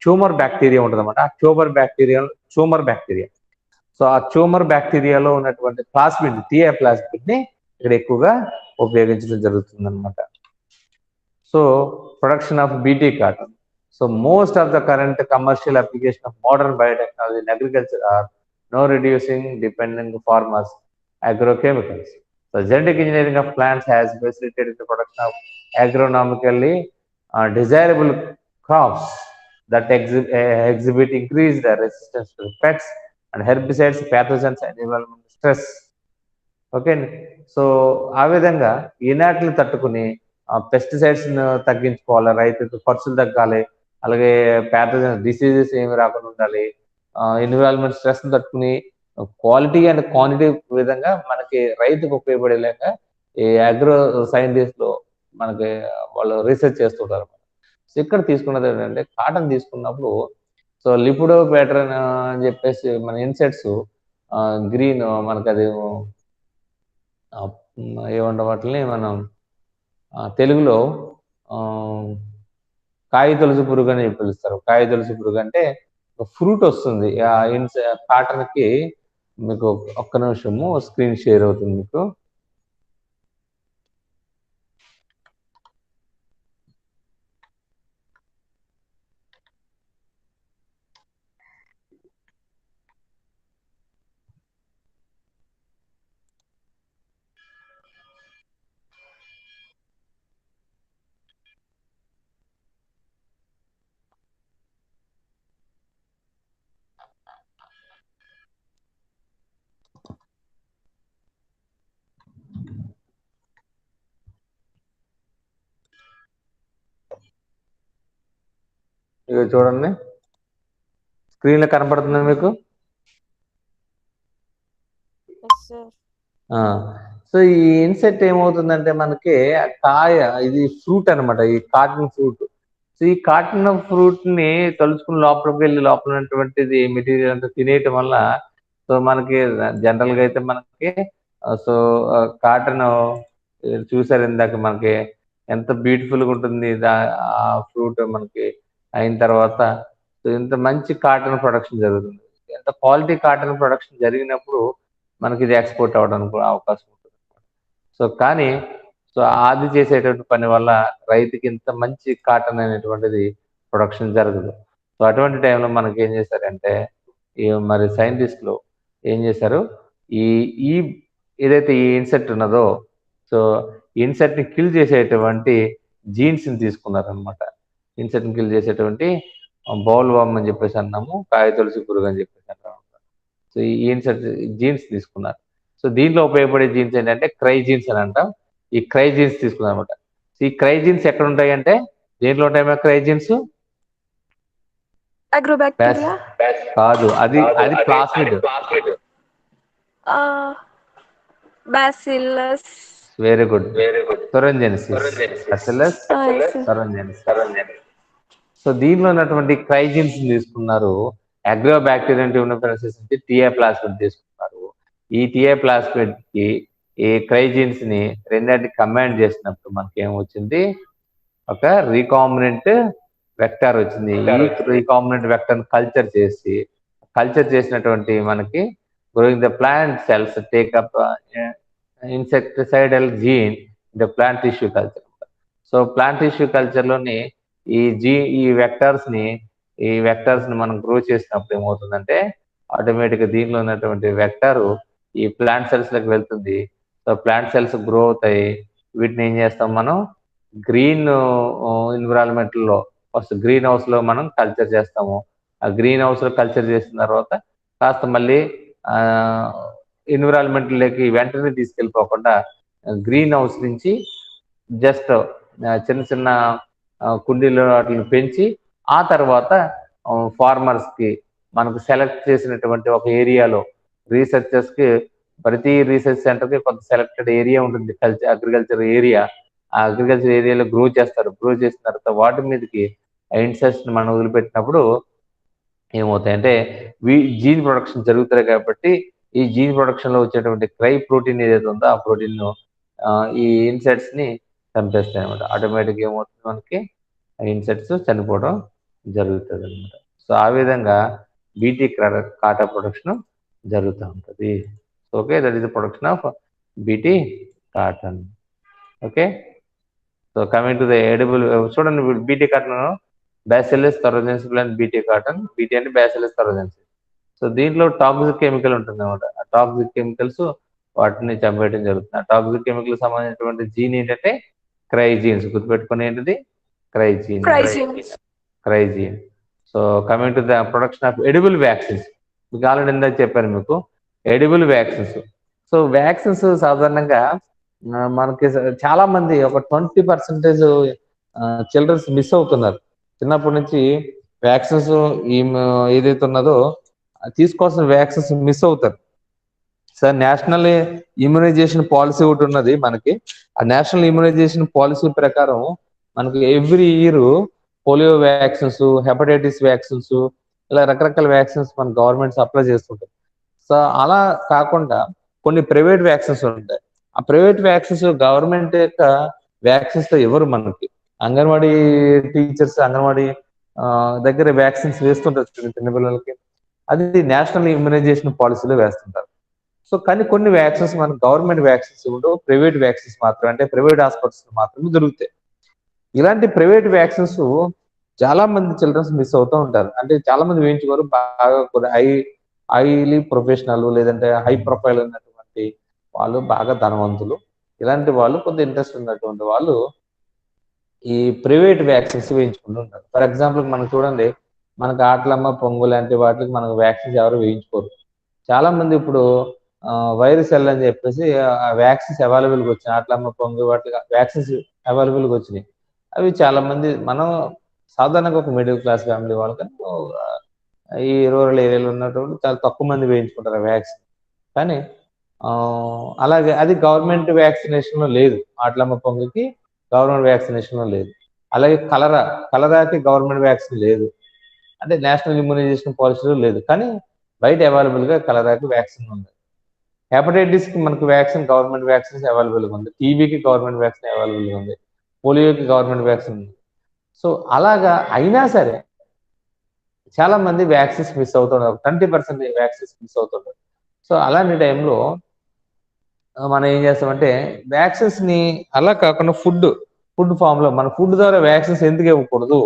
ట్యూమర్ బ్యాక్టీరియా ఉంటుంది అనమాట. ఆ ట్యూమర్ బ్యాక్టీరియా. సో ఆ ట్యూమర్ బ్యాక్టీరియాలో ఉన్నటువంటి ప్లాస్మిడ్, టీఏ ప్లాస్మిడ్ ని ఇక్కడ ఎక్కువగా ఉపయోగించడం జరుగుతుంది అనమాట. So production of BT cotton. So most of the current commercial application of modern biotechnology in agriculture are no reducing depending farmers agrochemicals. So genetic engineering of plants has facilitated the production of agronomically desirable crops that exhibit increased resistance to pests and herbicides, pathogens, and environmental stress. Okay అండి. So ఆ విధంగా ఈనాటిని తట్టుకుని pesticides తగ్గించుకోవాలి, రైతుకు ఖర్చులు తగ్గాలి, అలాగే pathogen diseases ఏమి రాకుండా ఉండాలి, ఎన్విరాన్మెంట్ స్ట్రెస్ తట్టుకుని క్వాలిటీ అండ్ క్వాంటిటీ విధంగా మనకి రైతుకు ఉపయోగపడేలాగా ఈ అగ్రో సైంటిస్ట్లో మనకి వాళ్ళు రీసెర్చ్ చేస్తుంటారు. సో ఇక్కడ తీసుకున్నది ఏంటంటే కాటన్ తీసుకున్నప్పుడు సో లిపిడో ప్యాటర్న్ అని చెప్పేసి మన ఇన్సెట్స్ గ్రీన్ మనకు అది ఏమంటాం వాటిని మనం తెలుగులో కాయ తులసి పురుగు అని పిలుస్తారు. కాయ తులసి పురుగు అంటే ఫ్రూట్ వస్తుంది కాటన్కి. మీకు ఒక్క నిమిషము స్క్రీన్ షేర్ అవుతుంది మీకు. ఇక చూడండి, స్క్రీన్లో కనపడుతుంది మీకు. సో ఈ ఇన్సెక్ట్ ఏమవుతుందంటే మనకి కాయ, ఇది ఫ్రూట్ అనమాట, ఈ కాటన్ ఫ్రూట్. సో ఈ కాటన్ ఫ్రూట్ ని తలుచుకుని లోపలికి వెళ్ళి లోపల ఉన్నటువంటిది మెటీరియల్ అంతా తినేయటం వల్ల సో మనకి జనరల్ గా అయితే మనకి సో కాటన్ చూసారు ఇందాక, మనకి ఎంత బ్యూటిఫుల్ గా ఉంటుంది ఆ ఫ్రూట్ మనకి అయిన తర్వాత. సో ఇంత మంచి కాటన్ ప్రొడక్షన్ జరుగుతుంది. ఎంత క్వాలిటీ కాటన్ ప్రొడక్షన్ జరిగినప్పుడు మనకి ఇది ఎక్స్పోర్ట్ అవ్వడానికి అవకాశం ఉంటుంది. సో కానీ సో అది చేసేటువంటి పని వల్ల రైతుకి ఇంత మంచి కాటన్ అనేటువంటిది ప్రొడక్షన్ జరగదు. సో అటువంటి టైంలో మనకి ఏం చేశారంటే మరి సైంటిస్టులు ఏం చేశారు, ఈ ఈ ఏదైతే ఈ ఇన్సెక్ట్ ఉన్నదో సో ఇన్సెక్ట్ ని కిల్ చేసేటువంటి జీన్స్ ని తీసుకున్నారనమాట. ఇన్సెక్ట్ ని కిల్ చేసేటువంటి బౌల్ వామ్ అని చెప్పేసి అన్నాము, కాయ తులసి పురుగు అని చెప్పేసి అన్నాము. సో ఈ ఇన్సెక్ట్ జీన్స్ తీసుకున్నారు. సో దీంట్లో ఉపయోగపడే జీన్స్ ఏంటంటే క్రై జీన్స్ అని అంటాం. ఈ క్రై జీన్స్ తీసుకున్నారు అనమాట. ఈ క్రై జీన్స్ ఎక్కడ ఉంటాయి అంటే దేంట్లో ఉంటాయి క్రై జీన్స్? కాదు, అది అది plasmid. Bacillus. Very good, thuringiensis. Bacillus thuringiensis. So దీనిలో ఉన్నటువంటి క్రై జీన్స్ తీసుకున్నారు. అగ్రో బ్యాక్టీరియా ట్యూబర్క్యులోసిస్ నుంచి టీఏ ప్లాస్మిడ్ తీసుకున్నారు. ఈ టీఏ ప్లాస్మిడ్ కి ఈ క్రై జీన్స్ ని రెండింటిని కంబైన్ చేసినప్పుడు మనకి ఏమొచ్చింది, ఒక రీకాంబినెంట్ వెక్టార్ వచ్చింది. ఈ రీకాంబినెంట్ వెక్టర్ కల్చర్ చేసినటువంటి మనకి growing the plant cells take up insecticidal gene the plant tissue culture. So plant tissue culture లోని ఈ వెక్టర్స్ ని మనం గ్రో చేసినప్పుడు ఏమవుతుందంటే ఆటోమేటిక్గా దీనిలో ఉన్నటువంటి వెక్టర్ ఈ ప్లాంట్ సెల్స్ లకు వెళ్తుంది. సో ప్లాంట్ సెల్స్ గ్రో అవుతాయి. వీటిని ఏం చేస్తాం మనం గ్రీన్ ఎన్విరాన్మెంట్ లో, ఫస్ట్ గ్రీన్ హౌస్ లో మనం కల్చర్ చేస్తాము. ఆ గ్రీన్ హౌస్ లో కల్చర్ చేసిన తర్వాత కాస్త మళ్ళీ ఎన్విరాన్మెంట్ లోకి వెంటనే తీసుకెళ్ళిపోకుండా గ్రీన్ హౌస్ నుంచి జస్ట్ చిన్న చిన్న కుండీలో వాటిని పెంచి ఆ తర్వాత ఫార్మర్స్ కి మనకు సెలెక్ట్ చేసినటువంటి ఒక ఏరియాలో రీసెర్చర్స్ కి, ప్రతి రీసెర్చ్ సెంటర్ కి కొంత సెలెక్టెడ్ ఏరియా ఉంటుంది, అగ్రికల్చర్ ఏరియా. ఆ అగ్రికల్చర్ ఏరియాలో గ్రో చేస్తారు. గ్రో చేసిన తర్వాత వాటి మీదకి ఇన్సెక్ట్స్ మనం వదిలిపెట్టినప్పుడు ఏమవుతాయంటే జీన్ ప్రొడక్షన్ జరుగుతాయి. కాబట్టి ఈ జీన్ ప్రొడక్షన్ లో వచ్చేటువంటి క్రై ప్రోటీన్ ఏదైతే ఉందో ఆ ప్రోటీన్ ఈ ఇన్సెక్ట్స్ ని చంపేస్తాయి అనమాట. ఆటోమేటిక్ ఏమవుతుంది మనకి ఇన్సెక్ట్స్ చనిపోవడం జరుగుతుంది అనమాట. సో ఆ విధంగా బీటీ కాటా ప్రొడక్షన్ జరుగుతూ ఉంటుంది. Okay, that is the production of BT cotton. Okay, so coming to the edible, చూడండి BT cotton bacillus thuringiensis plant BT cotton. BT అంటే బ్యాసిల్లస్ థొరంజెన్సిస్. సో దీంట్లో టాక్సిక్ కెమికల్ ఉంటుంది అనమాట. ఆ టాక్సిక్ కెమికల్స్ వాటిని చంపేయడం జరుగుతుంది. ఆ టాక్సిక్ కెమికల్ సంబంధించినటువంటి జీన్ ఏంటంటే క్రైజీన్స్. గుర్తుపెట్టుకుని ఏంటిది? Cry gene. Cry gene. So coming to the production of edible vaccines. మీకు ఆల్రెడీ ఇందాక చెప్పాను మీకు ఎడిబుల్ వ్యాక్సిన్స్. సో వ్యాక్సిన్స్ సాధారణంగా మనకి చాలా మంది ఒక 20% చిల్డ్రన్స్ మిస్ అవుతున్నారు. చిన్నప్పటి నుంచి వ్యాక్సిన్స్ ఏదైతే ఉన్నదో తీసుకోవాల్సిన వ్యాక్సిన్స్ మిస్ అవుతారు. సార్ నేషనల్ ఇమ్యునైజేషన్ పాలసీ ఒకటి ఉన్నది మనకి. ఆ నేషనల్ ఇమ్యునైజేషన్ పాలసీ ప్రకారం మనకి every year polio vaccines, hepatitis vaccines, ఇలా రకరకాల వ్యాక్సిన్స్ మన గవర్నమెంట్ సప్లై చేస్తుంటాయి. సో అలా కాకుండా కొన్ని ప్రైవేట్ వ్యాక్సిన్స్ ఉంటాయి. ఆ ప్రైవేట్ వ్యాక్సిన్స్ గవర్నమెంట్ యొక్క వ్యాక్సిన్స్ తో ఎవరు మనకి అంగన్వాడీ టీచర్స్ అంగన్వాడీ దగ్గర వ్యాక్సిన్స్ వేస్తుంటారు చిన్నపిల్లలకి. అది నేషనల్ ఇమ్యునైజేషన్ పాలసీలో వేస్తుంటారు. సో కానీ కొన్ని వ్యాక్సిన్స్ మనకు గవర్నమెంట్ వ్యాక్సిన్స్ ఉండవు, ప్రైవేట్ వ్యాక్సిన్స్ మాత్రమే, అంటే ప్రైవేట్ హాస్పిటల్స్ మాత్రమే దొరుకుతాయి. ఇలాంటి ప్రైవేట్ వ్యాక్సిన్స్ చాలా మంది చిల్డ్రన్స్ మిస్ అవుతూ ఉంటారు. అంటే చాలా మంది వేయించుకోరు. బాగా హైలీ ప్రొఫెషనల్ లేదంటే హై ప్రొఫైల్ ఉన్నటువంటి వాళ్ళు, బాగా ధనవంతులు, ఇలాంటి వాళ్ళు కొంత ఇంట్రెస్ట్ ఉన్నటువంటి వాళ్ళు ఈ ప్రైవేట్ వ్యాక్సిన్స్ వేయించుకుంటూ ఉంటారు. ఫర్ ఎగ్జాంపుల్ మనకు చూడండి, మనకు ఆట్లమ్మ, పొంగు లాంటి వాటికి మనకు వ్యాక్సిన్స్ ఎవరు వేయించుకోరు. చాలా మంది ఇప్పుడు వైరస్ ఎల్ అని చెప్పేసి ఆ వ్యాక్సిన్స్ అవైలబుల్గా వచ్చినాయి. ఆట్లమ్మ, పొంగు వాటికి వ్యాక్సిన్స్ అవైలబుల్గా వచ్చినాయి. అవి చాలా మంది మనం సాధారణంగా ఒక మిడిల్ క్లాస్ ఫ్యామిలీ వాళ్ళకని ఈ రూరల్ ఏరియాలో ఉన్నటువంటి చాలా తక్కువ మంది వేయించుకుంటారు ఆ వ్యాక్సిన్. కానీ అలాగే అది గవర్నమెంట్ వ్యాక్సినేషన్లో లేదు. ఆట్లమ్మ, పొంగుకి గవర్నమెంట్ వ్యాక్సినేషన్లో లేదు. అలాగే కలరాకి గవర్నమెంట్ వ్యాక్సిన్ లేదు, అంటే నేషనల్ ఇమ్యునైజేషన్ పాలసీలో లేదు. కానీ బయట అవైలబుల్గా కలరాకి వ్యాక్సిన్ ఉంది. హెపటైటిస్కి మనకు వ్యాక్సిన్ గవర్నమెంట్ వ్యాక్సిన్స్ అవైలబుల్గా ఉంది. టీబీకి గవర్నమెంట్ వ్యాక్సిన్ అవైలబుల్గా ఉంది. పోలియోకి గవర్నమెంట్ వ్యాక్సిన్ ఉంది. సో అలాగా అయినా సరే చాలా మంది వ్యాక్సిన్స్ మిస్ అవుతున్నారు. 20% వ్యాక్సిన్స్ మిస్ అవుతున్నారు. సో అలాంటి టైంలో మనం ఏం చేస్తామంటే వ్యాక్సిన్స్ ని అలా కాకుండా ఫుడ్ ఫామ్ లో మన ఫుడ్ ద్వారా వ్యాక్సిన్స్ ఎందుకు ఇవ్వకూడదు,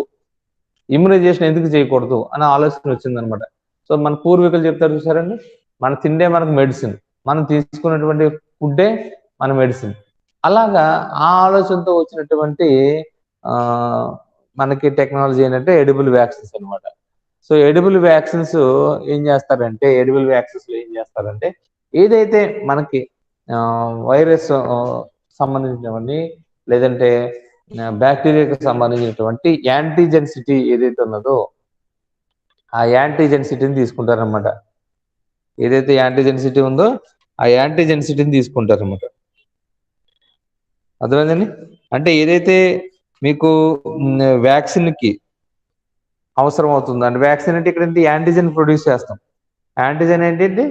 ఇమ్యునైజేషన్ ఎందుకు చేయకూడదు అనే ఆలోచన వచ్చిందనమాట. సో మన పూర్వీకులు చెప్తారు చూసారండి, మన తిండే మనకు మెడిసిన్, మనం తీసుకున్నటువంటి ఫుడ్డే మన మెడిసిన్. అలాగా ఆ ఆలోచనతో వచ్చినటువంటి మనకి టెక్నాలజీ ఏంటంటే ఎడిబుల్ వ్యాక్సిన్స్ అనమాట. సో ఎడిబుల్ వ్యాక్సిన్స్ ఏం చేస్తారంటే ఏదైతే మనకి వైరస్ సంబంధించినవన్నీ లేదంటే బ్యాక్టీరియాకి సంబంధించినటువంటి యాంటీజెన్సిటీ ఏదైతే ఉన్నదో ఆ యాంటీజెన్సిటీని తీసుకుంటారనమాట. ఏదైతే యాంటీజెన్సిటీ ఉందో ఆ యాంటీజెన్సిటీని తీసుకుంటారనమాట. అర్థమైందండి? అంటే ఏదైతే మీకు వ్యాక్సిన్ కి అవసరం అవుతుంది అంటే వ్యాక్సిన్ అంటే ఇక్కడ యాంటీజెన్ ప్రొడ్యూస్ చేస్తాం. యాంటీజెన్ ఏంటి?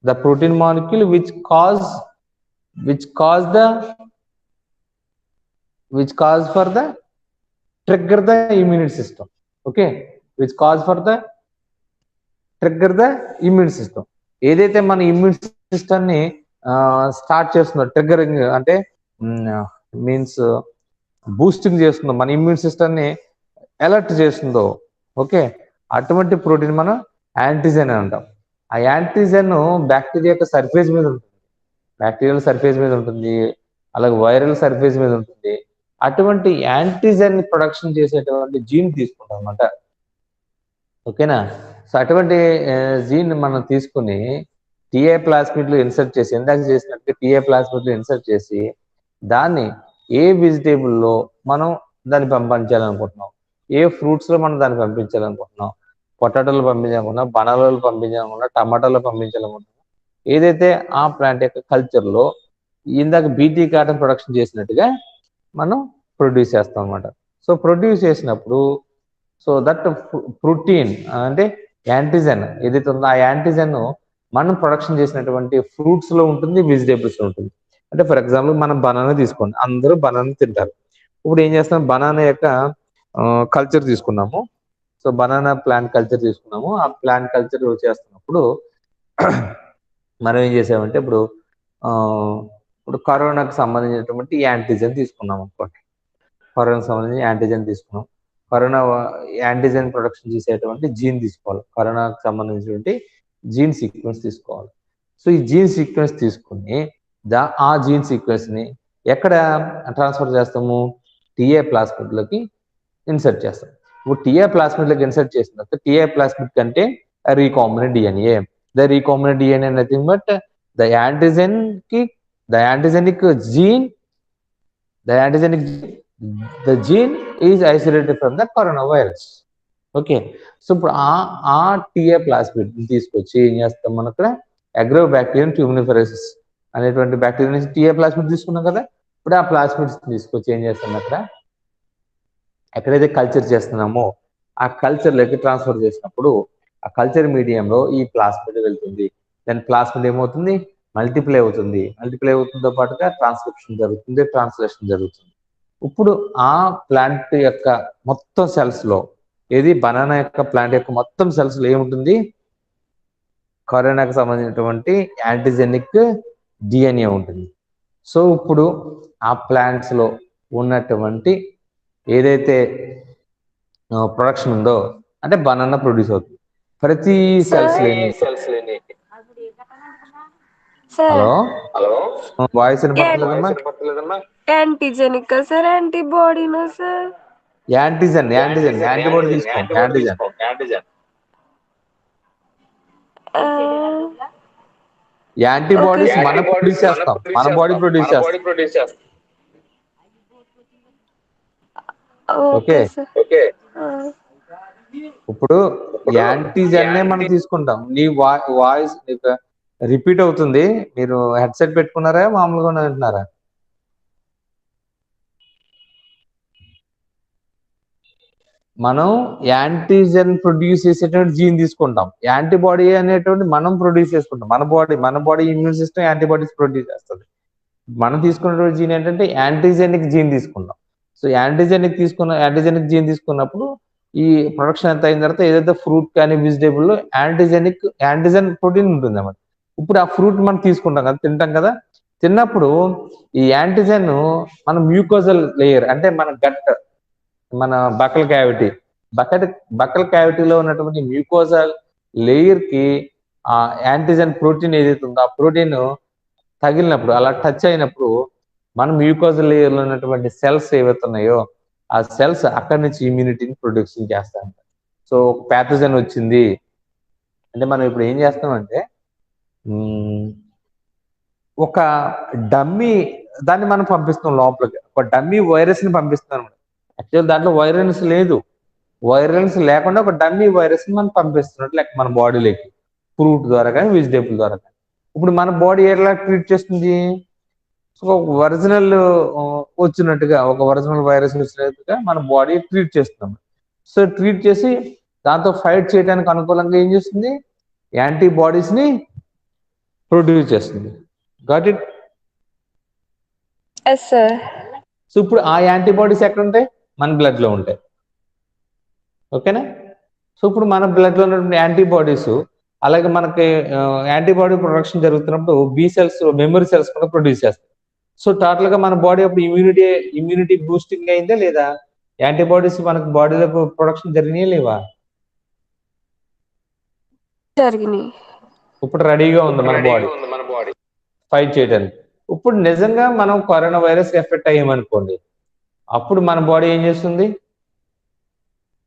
The protein molecule which cause for the trigger the immune system. Okay, which cause for the trigger the immune system. ఏదైతే మన ఇమ్యూన్ సిస్టమ్ ని స్టార్ట్ చేస్తుందో, ట్రిగ్గరింగ్ అంటే మీన్స్ బూస్టింగ్ చేస్తుందో, మన ఇమ్యూన్ సిస్టమ్ ని అలర్ట్ చేస్తుందో, ఓకే, అటువంటి ప్రోటీన్ మనం యాంటీజెన్ అని అంటాం. ఆ యాంటీజెన్ బ్యాక్టీరియా యొక్క సర్ఫేస్ మీద ఉంటుంది, బ్యాక్టీరియల్ సర్ఫేస్ మీద ఉంటుంది, అలాగే వైరల్ సర్ఫేస్ మీద ఉంటుంది. అటువంటి యాంటీజెన్ ప్రొడక్షన్ చేసేటువంటి జీన్ తీసుకుంటాం అనమాట. ఓకేనా? సో అటువంటి జీన్ మనం తీసుకుని టీఏ ప్లాస్మిడ్లో ఇన్సర్ట్ చేసి, ఇందాక చేసినట్టు టీఏ ప్లాస్మిడ్లో ఇన్సర్ట్ చేసి దాన్ని ఏ వెజిటేబుల్లో మనం దాన్ని పంపించాలనుకుంటున్నాం, ఏ ఫ్రూట్స్లో మనం దాన్ని పంపించాలనుకుంటున్నాం, పొటాటోలు పంపించాలనుకున్నా, బనానాలు పంపించాలనుకున్నా, టమాటాలు పంపించాలనుకుంటున్నాం, ఏదైతే ఆ ప్లాంట్ యొక్క కల్చర్లో ఇందాక బీటీ కాటన్ ప్రొడక్షన్ చేసినట్టుగా మనం ప్రొడ్యూస్ చేస్తాం అనమాట. సో ప్రొడ్యూస్ చేసినప్పుడు సో దట్ ప్రోటీన్ అంటే యాంటీజెన్ ఏదైతే ఉందో ఆ యాంటీజెన్ మనం ప్రొడక్షన్ చేసినటువంటి ఫ్రూట్స్ లో ఉంటుంది, వెజిటేబుల్స్ లో ఉంటుంది. అంటే ఫర్ ఎగ్జాంపుల్ మనం బనానా తీసుకోండి, అందరూ బనానా తింటారు. ఇప్పుడు ఏం చేస్తాం, బనానా యొక్క కల్చర్ తీసుకున్నాము. సో బనానా ప్లాంట్ కల్చర్ తీసుకున్నాము. ఆ ప్లాంట్ కల్చర్ చేస్తున్నప్పుడు మనం ఏం చేసామంటే ఇప్పుడు కరోనాకు సంబంధించినటువంటి యాంటీజెన్ తీసుకున్నాం అనుకోండి. కరోనాకు సంబంధించి యాంటీజెన్ తీసుకున్నాం. కరోనా యాంటీజెన్ ప్రొడక్షన్ చేసేటువంటి జీన్ తీసుకోవాలి. కరోనాకు సంబంధించినటువంటి జీన్ సీక్వెన్స్ తీసుకోవాలి. సో ఈ జీన్ సీక్వెన్స్ తీసుకుని ఆ జీన్ సీక్వెన్స్ని ఎక్కడ ట్రాన్స్ఫర్ చేస్తాము? టీఏ ప్లాస్మిడ్లోకి ఇన్సర్ట్ చేస్తాం. ఇప్పుడు టీఏ ప్లాస్మిడ్లోకి ఇన్సర్ట్ చేసిన తర్వాత టీఏ ప్లాస్మిడ్ కంటే recombinant DNA. The recombinant DNA nothing but the antigenic gene, the gene is isolated from the coronavirus. Okay, so ఇప్పుడు ఆ టీఏ ప్లాస్మిడ్ తీసుకొచ్చి ఏం చేస్తాం? మనం అక్కడ అగ్రోబ్యాక్టీరియం ట్యూమినిఫెరసిస్ అనేటువంటి బ్యాక్టీరియా నుంచి టీఏ ప్లాస్మిడ్ తీసుకున్నాం కదా. ఇప్పుడు ఆ ప్లాస్మిడ్స్ తీసుకొచ్చి ఏం చేస్తాం? అక్కడ ఎక్కడైతే కల్చర్ చేస్తున్నామో ఆ కల్చర్లోకి ట్రాన్స్ఫర్ చేసినప్పుడు ఆ కల్చర్ మీడియంలో ఈ ప్లాస్మిడ్ వెళ్తుంది. దాని ప్లాస్మిడ్ ఏమవుతుంది? మల్టిప్లై అవుతుంది. మల్టిప్లై అవుతుందో పాటుగా ట్రాన్స్క్రిప్షన్ జరుగుతుంది, ట్రాన్స్లేషన్ జరుగుతుంది. ఇప్పుడు ఆ ప్లాంట్ యొక్క మొత్తం సెల్స్లో, ఏది బనానా యొక్క ప్లాంట్ యొక్క మొత్తం సెల్స్లో ఏముంటుంది? కరోనాకు సంబంధించినటువంటి యాంటీజెనిక్ డిఎన్ఏ ఉంటుంది. సో ఇప్పుడు ఆ ప్లాంట్స్లో ఉన్నటువంటి ఏదైతే ప్రొడక్షన్ ఉందో అంటే బనానా ప్రొడ్యూస్ అవుతుంది. ప్రతి సెల్స్ లేని హలో వాయిస్ వినపడలేదమ్మా? యాంటీజెనిక్ సార్, యాంటీబాడీనా సార్? యాంటీజెన్ యాంటీబాడీ తీసుకోండి. యాంటీబాడీస్ మనం ప్రొడ్యూస్ చేస్తాం, మన బాడీ ప్రొడ్యూస్ చేస్తాం. ఓకే, ఇప్పుడు యాంటీజెన్నే మనం తీసుకుంటాం. నీ వాయిస్ రిపీట్ అవుతుంది. మీరు హెడ్సెట్ పెట్టుకున్నారా, మామూలుగా వింటున్నారా? మనం యాంటీజెన్ ప్రొడ్యూస్ చేసేటువంటి జీన్ తీసుకుంటాం. యాంటీబాడీ అనేటువంటి మనం ప్రొడ్యూస్ చేసుకుంటాం. మన body immune system antibodies produce చేస్తుంది. మనం తీసుకున్నటువంటి జీన్ ఏంటంటే యాంటీజెనిక్ జీన్ తీసుకుంటాం. సో యాంటీజెనిక్ జీన్ తీసుకున్నప్పుడు ఈ ప్రొడక్షన్ ఎంత అయిన తర్వాత ఏదైతే ఫ్రూట్ కానీ వెజిటేబుల్లో యాంటీజెన్ ప్రోటీన్ ఉంటుంది అన్నమాట. ఇప్పుడు ఆ ఫ్రూట్ మనం తీసుకుంటాం కదా, తింటాం కదా. తిన్నప్పుడు ఈ యాంటీజెన్ మన మ్యూకోజల్ లేయర్ అంటే మన గట్, మన బకల్ క్యావిటీలో ఉన్నటువంటి మ్యూకోజల్ లేయర్ కి ఆ యాంటీజెన్ ప్రోటీన్ ఏదైతే ఉందో ఆ ప్రోటీన్ తగిలినప్పుడు, అలా టచ్ అయినప్పుడు మన మ్యూకోజల్ లేయర్ లో ఉన్నటువంటి సెల్స్ ఏవైతే ఉన్నాయో ఆ సెల్స్ అక్కడి నుంచి ఇమ్యూనిటీని ప్రొడ్యూక్షన్ చేస్తాయి. సో ప్యాథోజన్ వచ్చింది అంటే మనం ఇప్పుడు ఏం చేస్తామంటే ఒక డమ్మీ దాన్ని మనం పంపిస్తాం లోపలికి, ఒక డమ్మీ వైరస్ ని పంపిస్తాం అనమాట. యాక్చువల్ దాంట్లో వైరల్స్ లేకుండా ఒక డమ్మీ వైరస్ ని మనం పంపిస్తున్నట్టు లెక్క మన బాడీలోకి, ఫ్రూట్ ద్వారా కానీ వెజిటేబుల్ ద్వారా కానీ. ఇప్పుడు మన బాడీ ఎలా ట్రీట్ చేస్తుంది? ఒక ఒరిజినల్ వచ్చినట్టుగా, ఒక ఒరిజినల్ వైరస్ వచ్చినట్టుగా మన బాడీ ట్రీట్ చేస్తున్నాం. సో ట్రీట్ చేసి దాంతో ఫైట్ చేయడానికి అనుకూలంగా ఏం చేస్తుంది? యాంటీబాడీస్ ని ప్రొడ్యూస్ చేస్తుంది. Got it? Yes sir. So ఇప్పుడు ఆ యాంటీబాడీస్ ఎక్కడ ఉంటాయి? మన బ్లడ్ లో ఉంటాయి. ఓకేనా? సో ఇప్పుడు మన బ్లడ్ లో ఉన్నటువంటి యాంటీబాడీస్, అలాగే మనకి యాంటీబాడీ ప్రొడక్షన్ జరుగుతున్నప్పుడు బి సెల్స్, మెమరీ సెల్స్ కూడా ప్రొడ్యూస్ చేస్తాయి. సో టోటల్ గా మన బాడీ అప్పుడు ఇమ్యూనిటీ బూస్టింగ్ అయిందా లేదా? యాంటీబాడీస్ మనకు బాడీలో ప్రొడక్షన్ జరిగినాయా లేవా? జరిగినాయి. ఇప్పుడు రెడీగా ఉంది మన బాడీ ఫైట్ చేయడానికి. ఇప్పుడు నిజంగా మనం కరోనా వైరస్ ఎఫెక్ట్ అయ్యామనుకోండి, అప్పుడు మన బాడీ ఏం చేస్తుంది?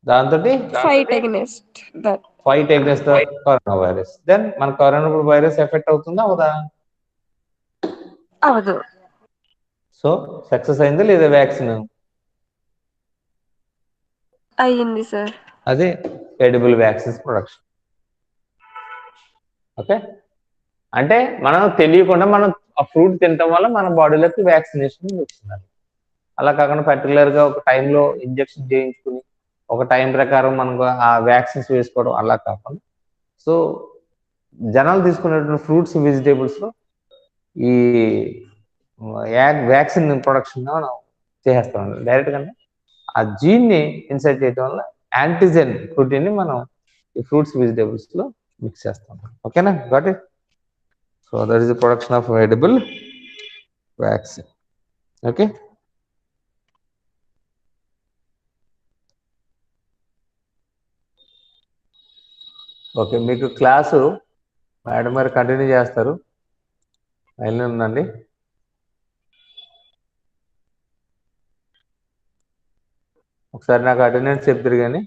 దాంతో fight against the corona virus. Then మన కరోనా వైరస్ ఎఫెక్ట్ అవుతుందా అవదా? అవదు. సో సక్సెస్ అయిందా లేదా వ్యాక్సిన్? అయ్యింది సార్. అదే ఎడిబుల్ వ్యాక్సిన్స్ ప్రొడక్షన్. ఓకే, అంటే మనం తెలియకుండా మనం ఆ ఫ్రూట్ తినటం వల్ల మన బాడీలోకి వ్యాక్సినేషన్ వస్తున్నారు. అలా కాకుండా పర్టికులర్ గా ఒక టైంలో ఇంజెక్షన్ చేయించుకుని ఒక టైం ప్రకారం మనకు ఆ వ్యాక్సిన్స్ వేసుకోవడం అలా కాకుండా, సో జనాలు తీసుకునేటువంటి ఫ్రూట్స్ వెజిటేబుల్స్ లో ఈ వ్యాక్సిన్ ప్రొడక్షన్ మనం చేసేస్తాం డైరెక్ట్ గా. ఆ జీన్ ని ఇన్సర్ట్ చేయడం వల్ల యాంటీజెన్ ప్రోటీన్ ని మనం ఈ ఫ్రూట్స్ వెజిటేబుల్స్ లో మిక్స్ చేస్తాం. ఓకేనా? Got it? So that is the production of edible vaccine. Okay, okay, మీకు క్లాసు మేడం గారు కంటిన్యూ చేస్తారు, లైన్లో ఉందండి. ఒకసారి నాకు అటెండెన్స్ చెప్తారు కానీ.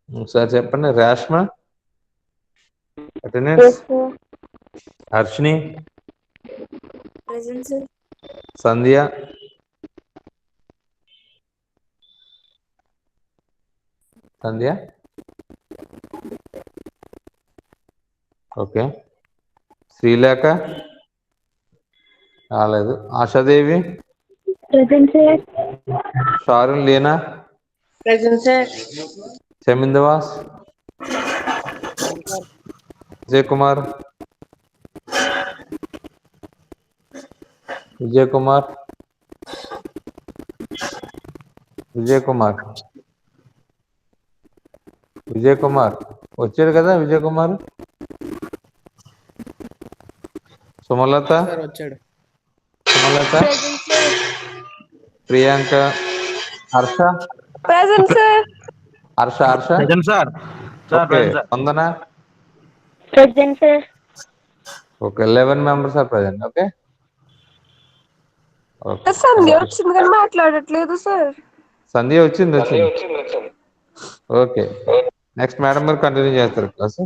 ఒకసారి చెప్పండి. Reshma attendance, Harshini, present sir. Sandhya, Sandhya okay, Srilekha రాలేదు, Ashadevi, present sir. Sharun, Leena, present sir. Chamindavas, Vijay Kumar, Vijay Kumar, Vijay Kumar, Vijay Kumar వచ్చాడు కదా. విజయ్ కుమార్, సుమలత, వచ్చాడు. Sumalatha, Priyanka, Harsha, present sir. Harsha, Harsha present sir. Okay, Vandana, present sir. Okay, 11 members are present. Okay, Sandhya వచ్చింది కానీ మాట్లాడట్లేదు సార్. సంధ్య వచ్చింది. ఓకే, నెక్స్ట్ మేడం గారు కంటిన్యూ చేస్తారు క్లాస్.